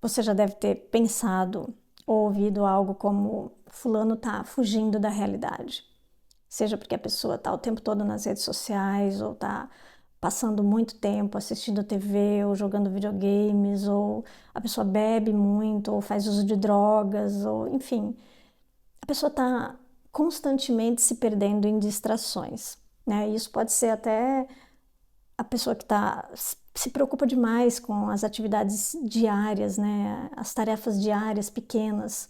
Você já deve ter pensado ou ouvido algo como fulano tá fugindo da realidade. Seja porque a pessoa tá o tempo todo nas redes sociais, ou tá passando muito tempo assistindo TV, ou jogando videogames, ou a pessoa bebe muito, ou faz uso de drogas, ou enfim, a pessoa tá constantemente se perdendo em distrações, né? Isso pode ser até a pessoa que se preocupa demais com as atividades diárias, né? As tarefas diárias pequenas.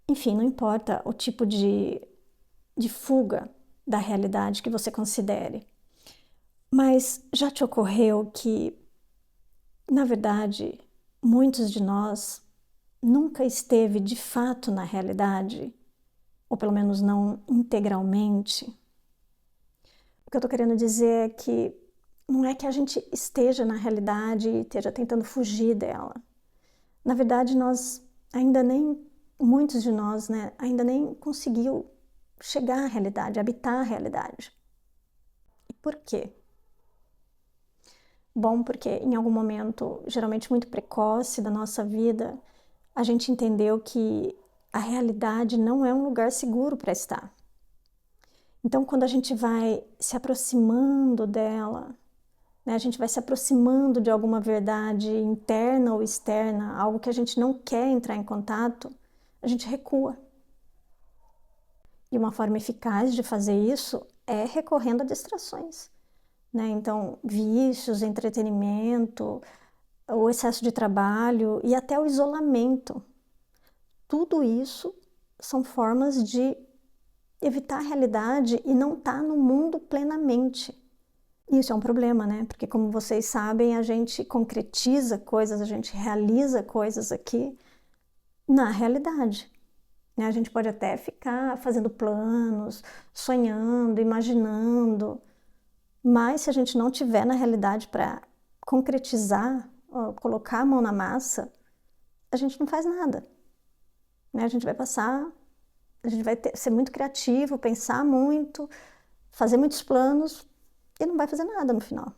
Enfim, não importa o tipo de fuga da realidade que você considere. Mas já te ocorreu que, na verdade, muitos de nós nunca esteve de fato na realidade, ou pelo menos não integralmente? O que eu estou querendo dizer é que não é que a gente esteja na realidade e esteja tentando fugir dela. Na verdade, muitos de nós, né, ainda nem conseguiu chegar à realidade, habitar a realidade. E por quê? Bom, porque em algum momento, geralmente muito precoce da nossa vida, a gente entendeu que a realidade não é um lugar seguro para estar. Então, quando a gente vai se aproximando dela, né, a gente vai se aproximando de alguma verdade interna ou externa, algo que a gente não quer entrar em contato, a gente recua. E uma forma eficaz de fazer isso é recorrendo a distrações, né? Então, vícios, entretenimento, o excesso de trabalho e até o isolamento. Tudo isso são formas de evitar a realidade e não estar no mundo plenamente. E isso é um problema, né? Porque, como vocês sabem, a gente concretiza coisas, a gente realiza coisas aqui na realidade, né? A gente pode até ficar fazendo planos, sonhando, imaginando, mas se a gente não tiver na realidade para concretizar, ó, colocar a mão na massa, a gente não faz nada, né? A gente vai passar, a gente vai ser muito criativo, pensar muito, fazer muitos planos e não vai fazer nada no final,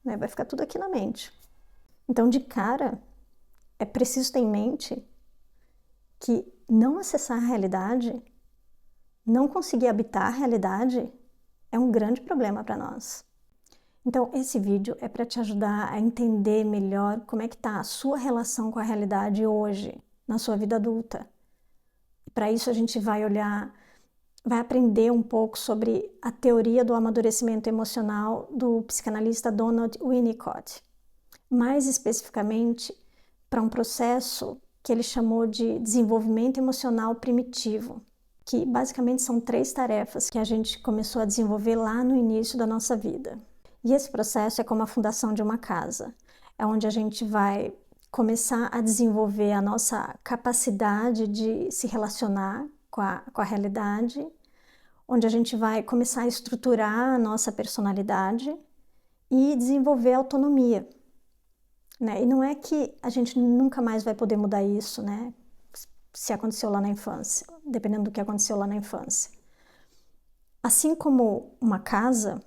né? Vai ficar tudo aqui na mente. Então, de cara, é preciso ter em mente que não acessar a realidade, não conseguir habitar a realidade, é um grande problema para nós. Então, esse vídeo é para te ajudar a entender melhor como é que está a sua relação com a realidade hoje, na sua vida adulta. Para isso, a gente vai aprender um pouco sobre a teoria do amadurecimento emocional do psicanalista Donald Winnicott. Mais especificamente, para um processo que ele chamou de desenvolvimento emocional primitivo, que basicamente são 3 tarefas que a gente começou a desenvolver lá no início da nossa vida. E esse processo é como a fundação de uma casa. É onde a gente vai começar a desenvolver a nossa capacidade de se relacionar com a realidade, onde a gente vai começar a estruturar a nossa personalidade e desenvolver a autonomia, né? E não é que a gente nunca mais vai poder mudar isso, né? Se aconteceu lá na infância, dependendo do que aconteceu lá na infância. Assim como uma casa,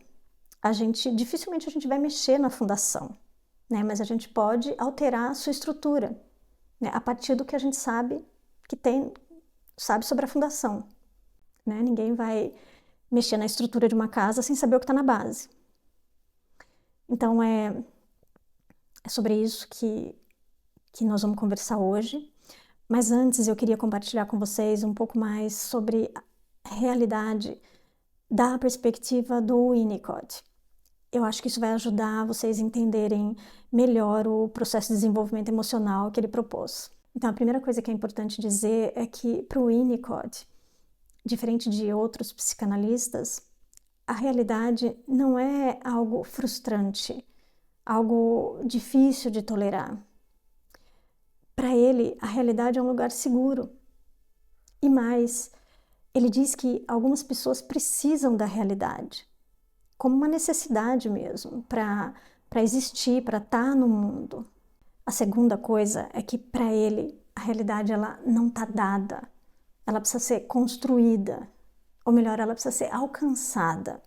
dificilmente a gente vai mexer na fundação, né? Mas a gente pode alterar a sua estrutura, né? A partir do que a gente sabe sobre a fundação, né? Ninguém vai mexer na estrutura de uma casa sem saber o que está na base. Então é sobre isso que nós vamos conversar hoje. Mas antes eu queria compartilhar com vocês um pouco mais sobre a realidade da perspectiva do Winnicott. Eu acho que isso vai ajudar vocês a entenderem melhor o processo de desenvolvimento emocional que ele propôs. Então, a primeira coisa que é importante dizer é que, para o Winnicott, diferente de outros psicanalistas, a realidade não é algo frustrante, algo difícil de tolerar. Para ele, a realidade é um lugar seguro. E mais, ele diz que algumas pessoas precisam da realidade, como uma necessidade mesmo, para existir, para estar no mundo. A segunda coisa é que, para ele, a realidade ela não está dada, ela precisa ser construída, ou melhor, ela precisa ser alcançada.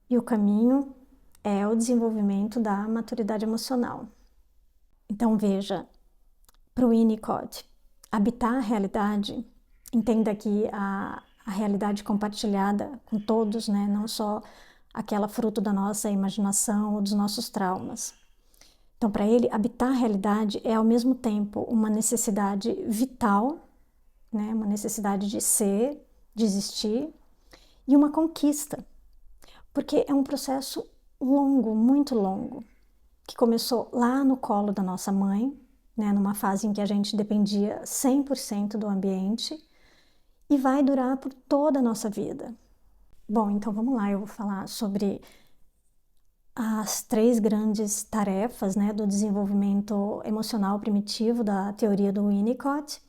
E o caminho é o desenvolvimento da maturidade emocional. Então, veja, para o Winnicott, habitar a realidade, entenda que a realidade compartilhada com todos, né, não só aquela fruto da nossa imaginação ou dos nossos traumas. Então, para ele, habitar a realidade é ao mesmo tempo uma necessidade vital, né, uma necessidade de ser, de existir, e uma conquista, porque é um processo longo, muito longo, que começou lá no colo da nossa mãe, né, numa fase em que a gente dependia 100% do ambiente, e vai durar por toda a nossa vida. Bom, então vamos lá, eu vou falar sobre as 3 grandes tarefas, né, do desenvolvimento emocional primitivo da teoria do Winnicott.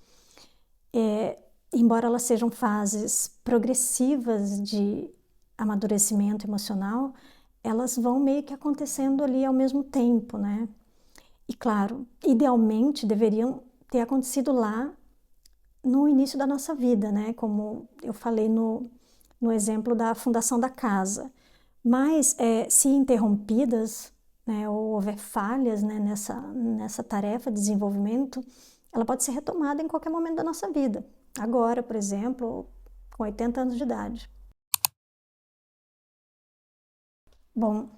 Embora elas sejam fases progressivas de amadurecimento emocional, elas vão meio que acontecendo ali ao mesmo tempo, né? E claro, idealmente deveriam ter acontecido lá no início da nossa vida, né? Como eu falei no exemplo da fundação da casa. Mas se interrompidas, né, ou houver falhas, né, nessa tarefa de desenvolvimento, ela pode ser retomada em qualquer momento da nossa vida. Agora, por exemplo, com 80 anos de idade. Bom,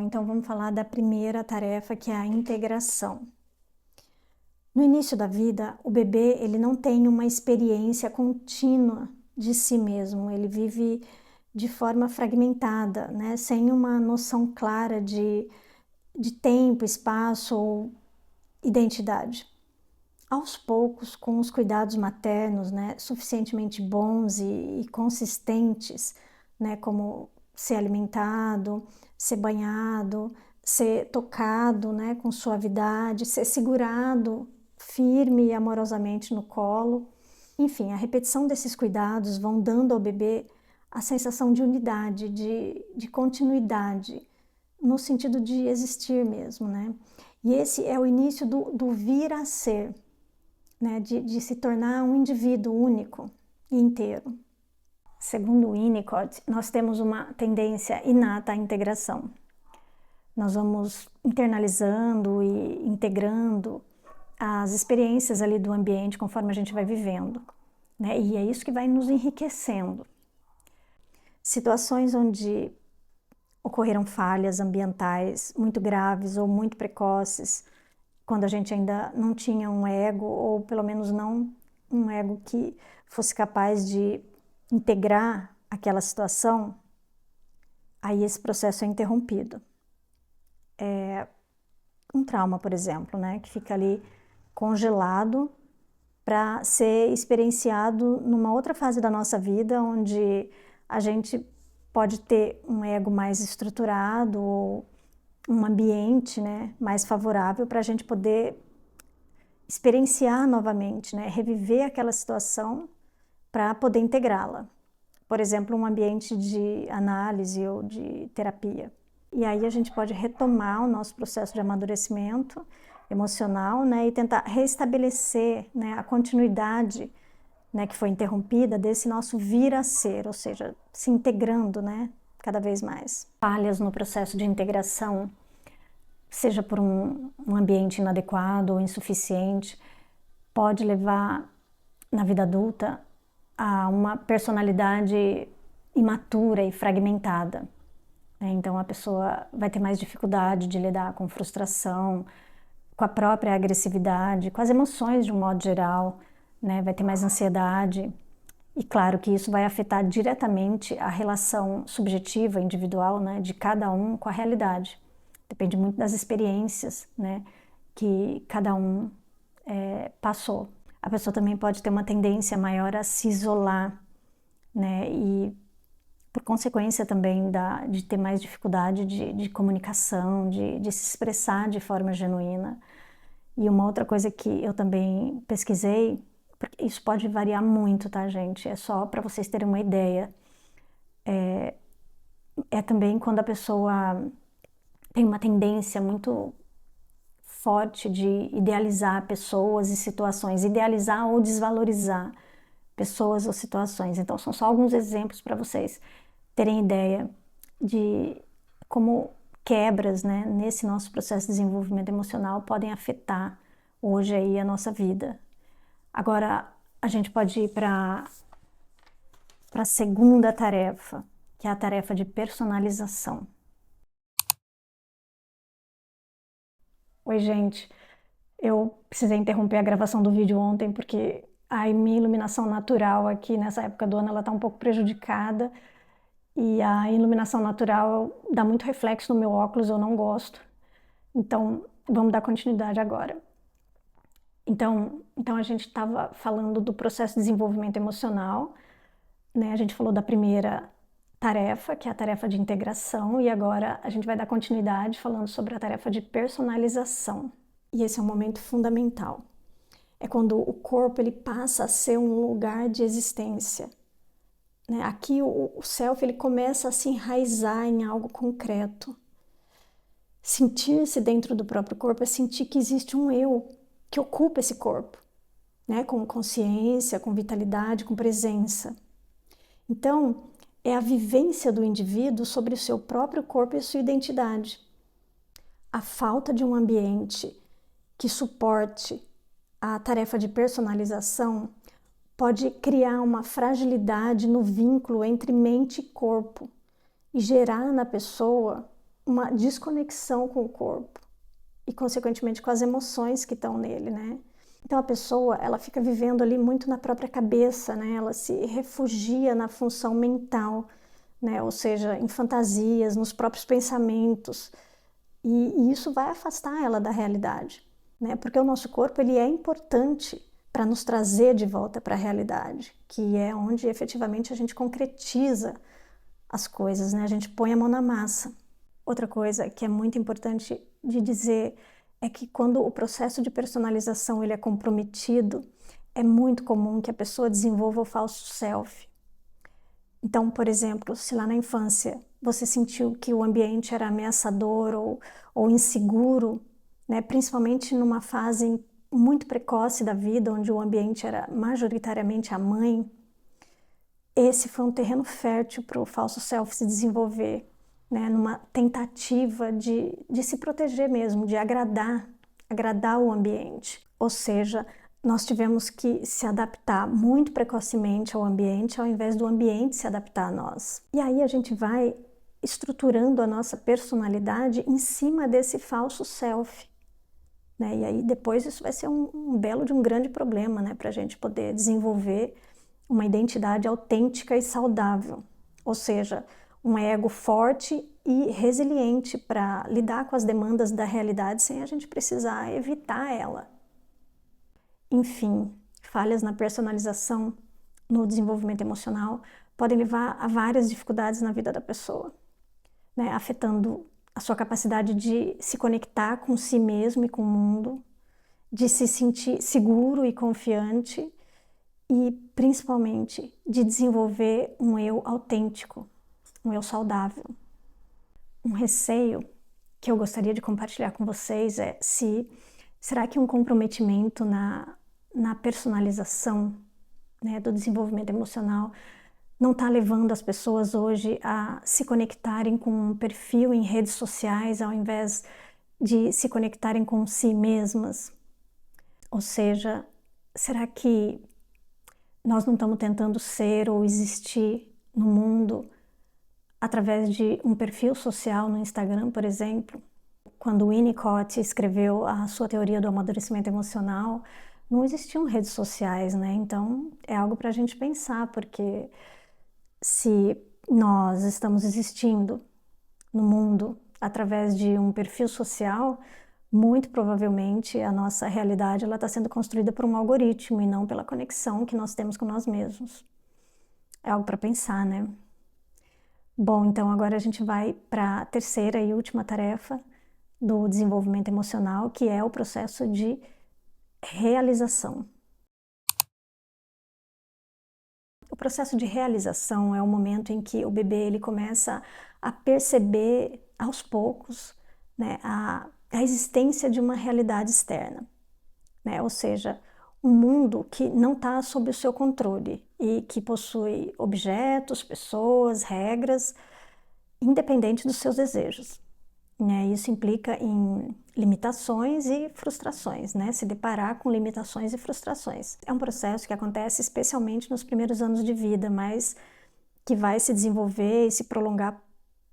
então vamos falar da primeira tarefa, que é a integração. No início da vida, o bebê ele não tem uma experiência contínua de si mesmo, ele vive de forma fragmentada, né? Sem uma noção clara de tempo, espaço ou identidade. Aos poucos, com os cuidados maternos, né, suficientemente bons e consistentes, né, como ser alimentado, ser banhado, ser tocado, né, com suavidade, ser segurado firme e amorosamente no colo. Enfim, a repetição desses cuidados vão dando ao bebê a sensação de unidade, de continuidade, no sentido de existir mesmo, né? E esse é o início do vir a ser, né? De se tornar um indivíduo único e inteiro. Segundo Winnicott, nós temos uma tendência inata à integração. Nós vamos internalizando e integrando as experiências ali do ambiente conforme a gente vai vivendo, né? E é isso que vai nos enriquecendo. Situações onde ocorreram falhas ambientais muito graves ou muito precoces, quando a gente ainda não tinha um ego, ou pelo menos não um ego que fosse capaz de integrar aquela situação, aí esse processo é interrompido. Um trauma, por exemplo, né, que fica ali congelado para ser experienciado numa outra fase da nossa vida, onde a gente pode ter um ego mais estruturado ou um ambiente, né, mais favorável para a gente poder experienciar novamente, né, reviver aquela situação para poder integrá-la. Por exemplo, um ambiente de análise ou de terapia. E aí a gente pode retomar o nosso processo de amadurecimento emocional, né, e tentar restabelecer, né, a continuidade, né, que foi interrompida desse nosso vir a ser, ou seja, se integrando, né, cada vez mais. Falhas no processo de integração, seja por um ambiente inadequado ou insuficiente, pode levar na vida adulta a uma personalidade imatura e fragmentada. Então a pessoa vai ter mais dificuldade de lidar com frustração, com a própria agressividade, com as emoções de um modo geral, né? Vai ter mais ansiedade. E claro que isso vai afetar diretamente a relação subjetiva, individual, né, de cada um com a realidade. Depende muito das experiências, né, que cada um passou. A pessoa também pode ter uma tendência maior a se isolar, né, e por consequência também de ter mais dificuldade de comunicação, de se expressar de forma genuína. E uma outra coisa que eu também pesquisei, porque isso pode variar muito, tá, gente? É só para vocês terem uma ideia. É também quando a pessoa tem uma tendência muito forte de idealizar pessoas e situações, idealizar ou desvalorizar pessoas ou situações. Então, são só alguns exemplos para vocês terem ideia de como quebras, né, nesse nosso processo de desenvolvimento emocional podem afetar hoje aí a nossa vida. Agora a gente pode ir para a segunda tarefa, que é a tarefa de personalização. Oi, gente. Eu precisei interromper a gravação do vídeo ontem porque a minha iluminação natural aqui nessa época do ano ela está um pouco prejudicada e a iluminação natural dá muito reflexo no meu óculos, eu não gosto. Então, vamos dar continuidade agora. Então a gente estava falando do processo de desenvolvimento emocional, né? A gente falou da primeira tarefa, que é a tarefa de integração, e agora a gente vai dar continuidade falando sobre a tarefa de personalização. E esse é um momento fundamental. É quando o corpo ele passa a ser um lugar de existência, né? Aqui o self ele começa a se enraizar em algo concreto. Sentir-se dentro do próprio corpo é sentir que existe um eu que ocupa esse corpo, né? Com consciência, com vitalidade, com presença. Então, é a vivência do indivíduo sobre o seu próprio corpo e a sua identidade. A falta de um ambiente que suporte a tarefa de personalização pode criar uma fragilidade no vínculo entre mente e corpo e gerar na pessoa uma desconexão com o corpo e, consequentemente, com as emoções que estão nele, né? Então a pessoa, ela fica vivendo ali muito na própria cabeça, né? Ela se refugia na função mental, né? Ou seja, em fantasias, nos próprios pensamentos. E isso vai afastar ela da realidade, né? Porque o nosso corpo, ele é importante para nos trazer de volta para a realidade, que é onde efetivamente a gente concretiza as coisas, né? A gente põe a mão na massa. Outra coisa que é muito importante de dizer é que quando o processo de personalização ele é comprometido, é muito comum que a pessoa desenvolva o falso self. Então, por exemplo, se lá na infância você sentiu que o ambiente era ameaçador ou inseguro, né, principalmente numa fase muito precoce da vida, onde o ambiente era majoritariamente a mãe, esse foi um terreno fértil para o falso self se desenvolver, né, numa tentativa de se proteger mesmo, de agradar o ambiente. Ou seja, nós tivemos que se adaptar muito precocemente ao ambiente, ao invés do ambiente se adaptar a nós. E aí a gente vai estruturando a nossa personalidade em cima desse falso self, né? E aí depois isso vai ser um belo de um grande problema, né, para a gente poder desenvolver uma identidade autêntica e saudável. Ou seja, um ego forte e resiliente para lidar com as demandas da realidade sem a gente precisar evitar ela. Enfim, falhas na personalização, no desenvolvimento emocional, podem levar a várias dificuldades na vida da pessoa, né? Afetando a sua capacidade de se conectar com si mesmo e com o mundo, de se sentir seguro e confiante e, principalmente, de desenvolver um eu autêntico, um eu saudável. Um receio que eu gostaria de compartilhar com vocês é será que um comprometimento na personalização, né, do desenvolvimento emocional não está levando as pessoas hoje a se conectarem com um perfil em redes sociais ao invés de se conectarem com si mesmas? Ou seja, será que nós não estamos tentando ser ou existir no mundo através de um perfil social no Instagram, por exemplo? Quando o Winnicott escreveu a sua teoria do amadurecimento emocional, não existiam redes sociais, né? Então é algo para a gente pensar, porque se nós estamos existindo no mundo através de um perfil social, muito provavelmente a nossa realidade está sendo construída por um algoritmo e não pela conexão que nós temos com nós mesmos. É algo para pensar, né? Bom, então agora a gente vai para a terceira e última tarefa do desenvolvimento emocional, que é o processo de realização. O processo de realização é o momento em que o bebê ele começa a perceber aos poucos, né, a existência de uma realidade externa, né? Ou seja, um mundo que não está sob o seu controle e que possui objetos, pessoas, regras, independente dos seus desejos. né? Isso implica em limitações e frustrações, né? Se deparar com limitações e frustrações. É um processo que acontece especialmente nos primeiros anos de vida, mas que vai se desenvolver e se prolongar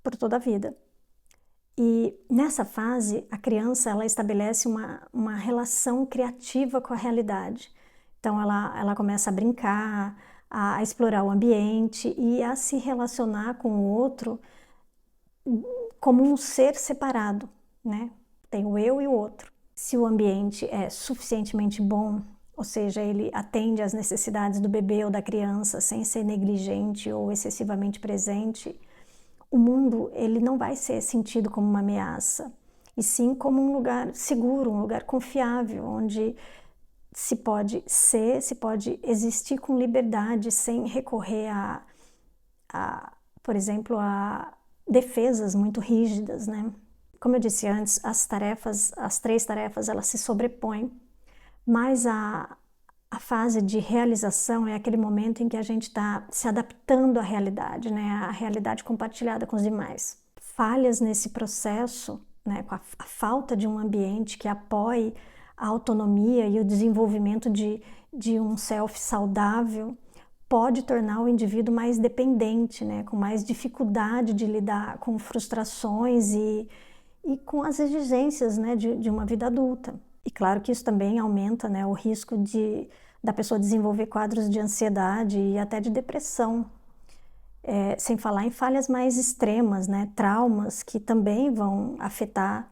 por toda a vida. E nessa fase, a criança ela estabelece uma relação criativa com a realidade. Então, ela começa a brincar, a explorar o ambiente e a se relacionar com o outro como um ser separado, né? Tem o eu e o outro. Se o ambiente é suficientemente bom, ou seja, ele atende às necessidades do bebê ou da criança sem ser negligente ou excessivamente presente, o mundo ele não vai ser sentido como uma ameaça, e sim como um lugar seguro, um lugar confiável, onde se pode ser, se pode existir com liberdade, sem recorrer por exemplo, a defesas muito rígidas, né? Como eu disse antes, as 3 tarefas, elas se sobrepõem, mas a fase de realização é aquele momento em que a gente está se adaptando à realidade, né? À realidade compartilhada com os demais. Falhas nesse processo, né? Com a falta de um ambiente que apoie a autonomia e o desenvolvimento de um self saudável, pode tornar o indivíduo mais dependente, né? Com mais dificuldade de lidar com frustrações e com as exigências, né? de uma vida adulta. E claro que isso também aumenta, né, o risco da pessoa desenvolver quadros de ansiedade e até de depressão. Sem falar em falhas mais extremas, né, traumas que também vão afetar,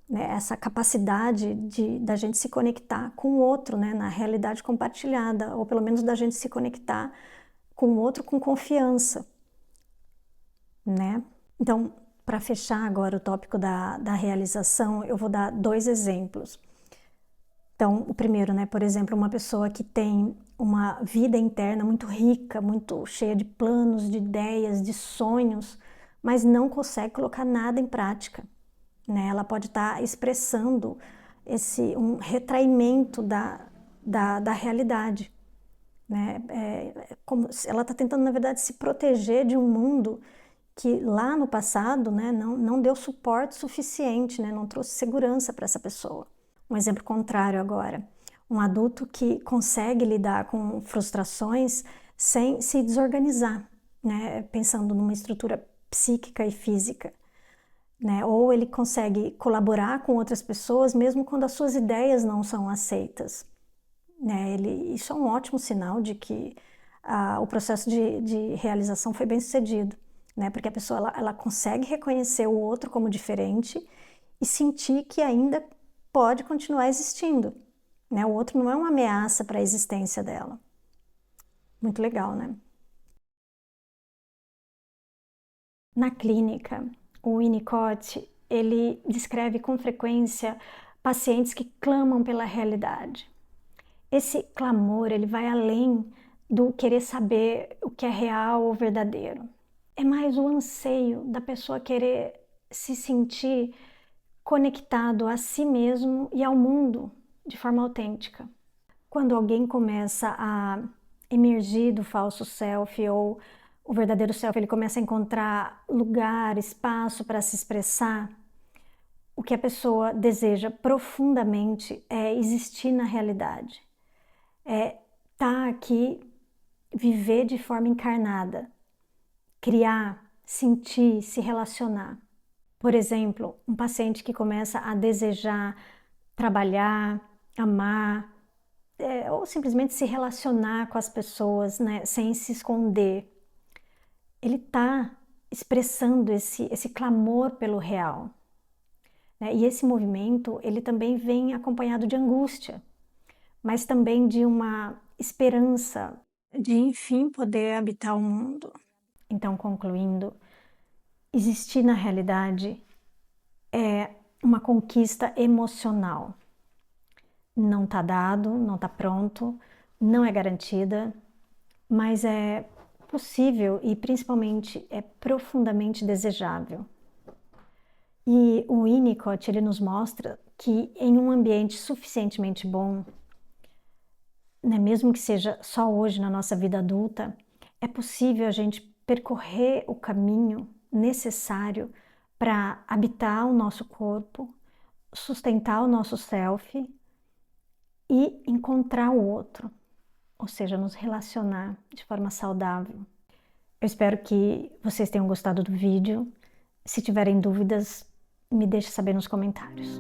né, essa capacidade da gente se conectar com o outro, né, na realidade compartilhada, ou pelo menos da gente se conectar com o outro com confiança, né? Então, para fechar agora o tópico da realização, eu vou dar 2 exemplos. Então, o primeiro, né, por exemplo, uma pessoa que tem uma vida interna muito rica, muito cheia de planos, de ideias, de sonhos, mas não consegue colocar nada em prática, né? Ela pode estar expressando um retraimento da realidade, né? Como se ela está tentando, na verdade, se proteger de um mundo que lá no passado, né, não deu suporte suficiente, né, não trouxe segurança para essa pessoa. Um exemplo contrário agora, um adulto que consegue lidar com frustrações sem se desorganizar, né, pensando numa estrutura psíquica e física, né, ou ele consegue colaborar com outras pessoas mesmo quando as suas ideias não são aceitas, né, isso é um ótimo sinal de que o processo de realização foi bem sucedido, né, porque a pessoa ela consegue reconhecer o outro como diferente e sentir que ainda pode continuar existindo, né? O outro não é uma ameaça para a existência dela. Muito legal, né? Na clínica, o Winnicott, ele descreve com frequência pacientes que clamam pela realidade. Esse clamor, ele vai além do querer saber o que é real ou verdadeiro. É mais o anseio da pessoa querer se sentir conectado a si mesmo e ao mundo de forma autêntica. Quando alguém começa a emergir do falso self ou o verdadeiro self, ele começa a encontrar lugar, espaço para se expressar, o que a pessoa deseja profundamente é existir na realidade, é estar aqui, viver de forma encarnada, criar, sentir, se relacionar. Por exemplo, um paciente que começa a desejar trabalhar, amar, ou simplesmente se relacionar com as pessoas, né, sem se esconder. Ele está expressando esse clamor pelo real, né? E esse movimento, ele também vem acompanhado de angústia, mas também de uma esperança de, enfim, poder habitar o mundo. Então, concluindo, existir na realidade é uma conquista emocional. Não está dado, não está pronto, não é garantida, mas é possível e principalmente é profundamente desejável. E o Winnicott, ele nos mostra que em um ambiente suficientemente bom, né, mesmo que seja só hoje na nossa vida adulta, é possível a gente percorrer o caminho necessário para habitar o nosso corpo, sustentar o nosso self e encontrar o outro, ou seja, nos relacionar de forma saudável. Eu espero que vocês tenham gostado do vídeo. Se tiverem dúvidas, me deixe saber nos comentários.